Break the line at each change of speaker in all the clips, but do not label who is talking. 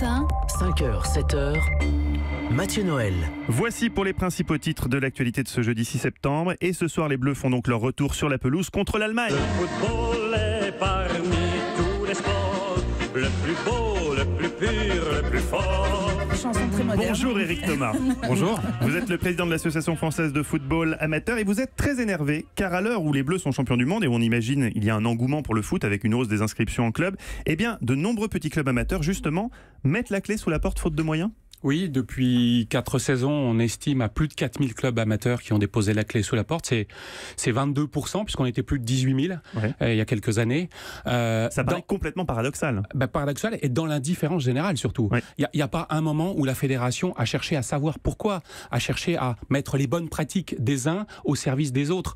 matin,
5h, 7h, Mathieu Noël.
Voici pour les principaux titres de l'actualité de ce jeudi 6 septembre. Et ce soir, les Bleus font donc leur retour sur la pelouse contre l'Allemagne.
Le football est parmi tous les sports le plus beau, le plus pur, le plus fort.
chanson très moderne.
Bonjour Éric Thomas.
Bonjour.
Vous êtes le président de l'Association française de football amateur et vous êtes très énervé car à l'heure où les Bleus sont champions du monde et où on imagine il y a un engouement pour le foot avec une hausse des inscriptions en club, eh bien de nombreux petits clubs amateurs justement mettent la clé sous la porte faute de moyens.
Oui, depuis 4 saisons, on estime à plus de 4000 clubs amateurs qui ont déposé la clé sous la porte. C'est 22%, puisqu'on était plus de 18 000 il y a quelques années.
Ça paraît complètement paradoxal.
Paradoxal et dans l'indifférence générale surtout. Il n'y a pas un moment où la fédération a cherché à savoir pourquoi, a cherché à mettre les bonnes pratiques des uns au service des autres.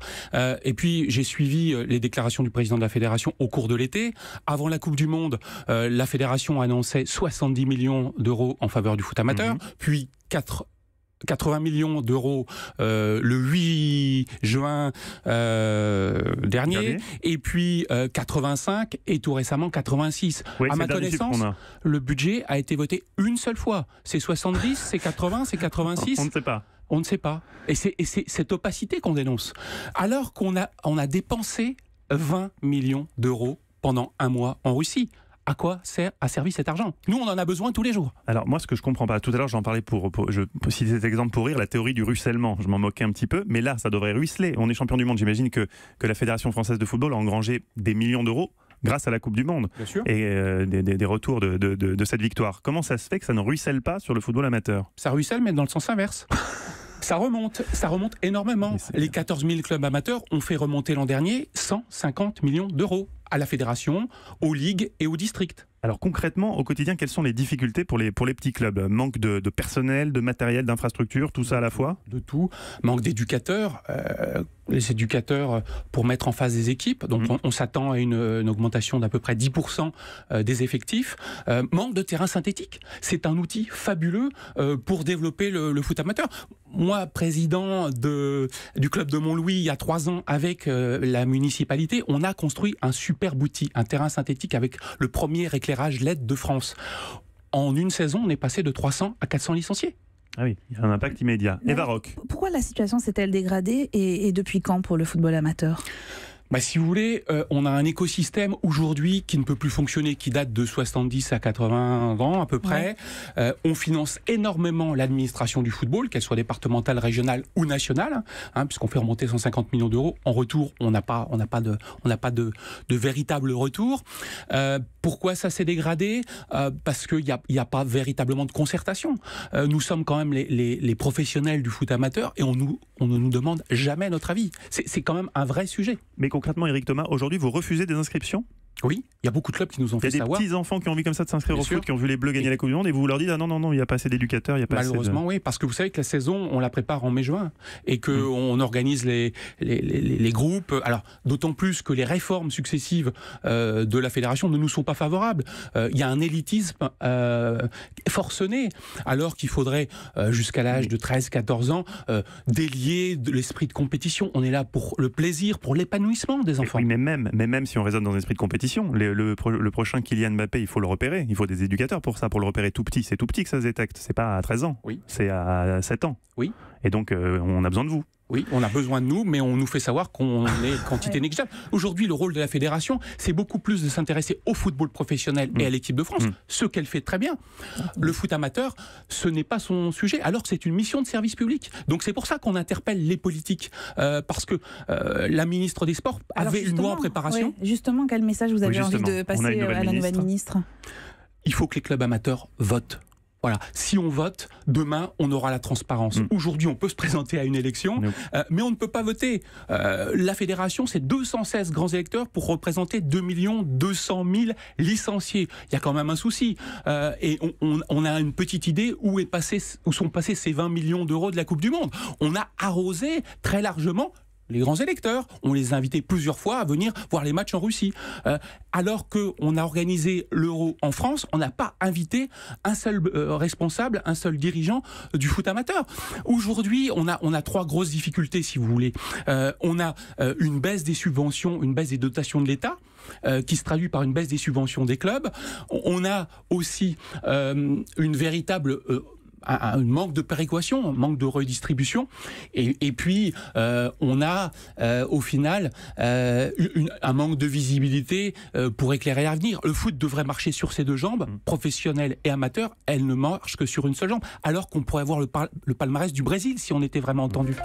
Et puis j'ai suivi les déclarations du président de la fédération au cours de l'été. Avant la Coupe du Monde, la fédération annonçait 70 millions d'euros en faveur du foot amateur. Puis 80 millions d'euros le 8 juin dernier, et puis 85 et tout récemment 86.
Oui,
à ma connaissance, le budget a été voté une seule fois. C'est 70, c'est 80, c'est 86.
On ne sait pas.
On ne sait pas. Et c'est cette opacité qu'on dénonce. Alors qu'on a dépensé 20 millions d'euros pendant un mois en Russie. À quoi a servi cet argent? Nous, on en a besoin tous les jours.
Alors moi, ce que je comprends pas, tout à l'heure j'en parlais je citais cet exemple pour rire, la théorie du ruissellement, je m'en moquais un petit peu, mais là ça devrait ruisseler. On est champion du monde, j'imagine que la Fédération française de football a engrangé des millions d'euros grâce à la Coupe du Monde.
Bien sûr.
Et des retours de cette victoire. Comment ça se fait que ça ne ruisselle pas sur le football amateur?
Ça ruisselle, mais dans le sens inverse. Ça remonte énormément. Les 14 000 clubs amateurs ont fait remonter l'an dernier 150 millions d'euros à la fédération, aux ligues et aux districts.
Alors concrètement, au quotidien, quelles sont les difficultés pour les petits clubs? Manque de personnel, de matériel, d'infrastructure, tout ça à la fois?
De tout. Manque d'éducateurs. Les éducateurs pour mettre en phase des équipes. Donc on s'attend à une augmentation d'à peu près 10% des effectifs. Manque de terrain synthétique. C'est un outil fabuleux pour développer le foot amateur. Moi, président du club de Montlouis il y a 3 ans avec la municipalité, on a construit un superbe outil, un terrain synthétique avec le premier éclairage LED de France. En une saison, on est passé de 300 à 400 licenciés.
Ah oui, il y a un impact immédiat. Eva Rock.
Pourquoi la situation s'est-elle dégradée et depuis quand pour le football amateur ?
Si vous voulez, on a un écosystème aujourd'hui qui ne peut plus fonctionner, qui date de 70 à 80 ans à peu près. On finance énormément l'administration du football, qu'elle soit départementale, régionale ou nationale, puisqu'on fait remonter 150 millions d'euros. En retour, on n'a pas de véritable retour. Pourquoi ça s'est dégradé ? Parce qu'il n'y a pas véritablement de concertation. Nous sommes quand même les professionnels du foot amateur et on ne nous demande jamais notre avis. C'est quand même un vrai sujet.
Mais concrètement, Éric Thomas, aujourd'hui, vous refusez des inscriptions ?
Oui, il y a beaucoup de clubs qui nous ont fait savoir.
Il y a des petits-enfants qui ont envie comme ça de s'inscrire au foot, qui ont vu les Bleus gagner la Coupe du Monde, et vous leur dites « Ah non, il n'y a pas assez d'éducateurs, il n'y a pas
Malheureusement,
assez de... »
oui, parce que vous savez que la saison, on la prépare en mai-juin, et qu'on organise les groupes. Alors, d'autant plus que les réformes successives de la fédération ne nous sont pas favorables. Il y a un élitisme forcené, alors qu'il faudrait, jusqu'à l'âge de 13-14 ans, délier de l'esprit de compétition. On est là pour le plaisir, pour l'épanouissement des enfants.
Oui, mais même si on raisonne dans un esprit de compétition, le prochain Kylian Mbappé, il faut le repérer. Il faut des éducateurs pour ça, pour le repérer tout petit. C'est tout petit que ça se détecte. C'est pas à 13 ans.
Oui.
C'est à 7 ans.
Oui.
Et donc, on a besoin de vous.
Oui, on a besoin de nous, mais on nous fait savoir qu'on est quantité négligeable. Aujourd'hui, le rôle de la fédération, c'est beaucoup plus de s'intéresser au football professionnel et à l'équipe de France, ce qu'elle fait très bien. Le foot amateur, ce n'est pas son sujet, alors que c'est une mission de service public. Donc c'est pour ça qu'on interpelle les politiques, parce que la ministre des Sports avait une loi en préparation.
Oui, justement, quel message vous avez envie de passer à la nouvelle ministre ?
Il faut que les clubs amateurs votent. Voilà. Si on vote, demain, on aura la transparence. Aujourd'hui, on peut se présenter à une élection, mais on ne peut pas voter. La fédération, c'est 216 grands électeurs pour représenter 2 200 000 licenciés. Il y a quand même un souci. Et on a une petite idée où sont passés ces 20 millions d'euros de la Coupe du Monde. On a arrosé très largement les grands électeurs. On les a invités plusieurs fois à venir voir les matchs en Russie. Alors qu'on a organisé l'Euro en France, on n'a pas invité un seul responsable, un seul dirigeant du foot amateur. Aujourd'hui, on a 3 grosses difficultés, si vous voulez. On a une baisse des subventions, une baisse des dotations de l'État, qui se traduit par une baisse des subventions des clubs. On a aussi une véritable... un manque de péréquation, un manque de redistribution, et puis on a au final un manque de visibilité pour éclairer l'avenir. Le foot devrait marcher sur ses 2 jambes, professionnel et amateur. Elle ne marche que sur une seule jambe, alors qu'on pourrait avoir le palmarès du Brésil si on était vraiment entendu.